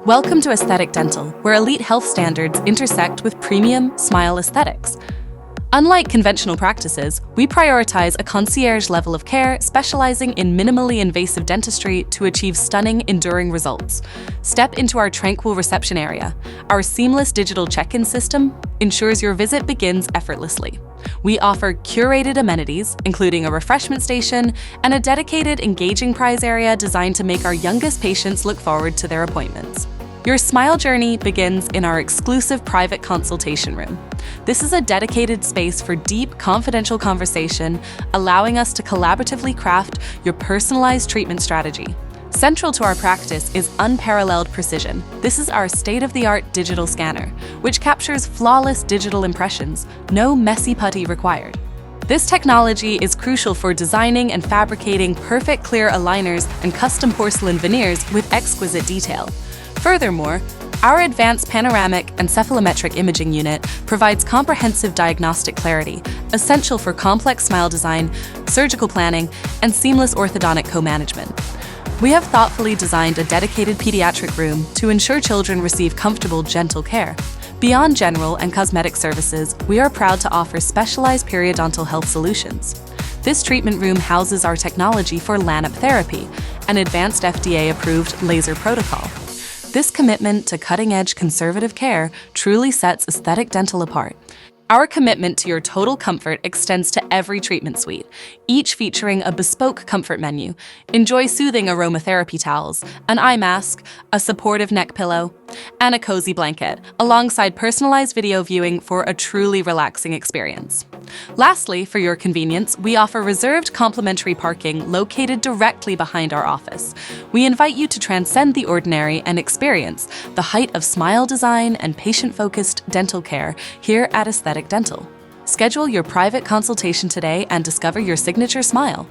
Welcome to Aesthetic Dental, where elite health standards intersect with premium smile aesthetics. Unlike conventional practices, we prioritize a concierge level of care specializing in minimally invasive dentistry to achieve stunning, enduring results. Step into our tranquil reception area. Our seamless digital check-in system ensures your visit begins effortlessly. We offer curated amenities, including a refreshment station and a dedicated, engaging prize area designed to make our youngest patients look forward to their appointments. Your smile journey begins in our exclusive private consultation room. This is a dedicated space for deep, confidential conversation, allowing us to collaboratively craft your personalized treatment strategy. Central to our practice is unparalleled precision. This is our state-of-the-art digital scanner, which captures flawless digital impressions, no messy putty required. This technology is crucial for designing and fabricating perfect clear aligners and custom porcelain veneers with exquisite detail. Furthermore, our advanced panoramic encephalometric imaging unit provides comprehensive diagnostic clarity, essential for complex smile design, surgical planning, and seamless orthodontic co-management. We have thoughtfully designed a dedicated pediatric room to ensure children receive comfortable, gentle care. Beyond general and cosmetic services, we are proud to offer specialized periodontal health solutions. This treatment room houses our technology for LANAP therapy, an advanced FDA-approved laser protocol. This commitment to cutting-edge conservative care truly sets Aesthetic Dental apart. Our commitment to your total comfort extends to every treatment suite, each featuring a bespoke comfort menu. Enjoy soothing aromatherapy towels, an eye mask, a supportive neck pillow, and a cozy blanket, alongside personalized video viewing for a truly relaxing experience. Lastly, for your convenience, we offer reserved complimentary parking located directly behind our office. We invite you to transcend the ordinary and experience the height of smile design and patient-focused dental care here at Aesthetic Dental. Schedule your private consultation today and discover your signature smile.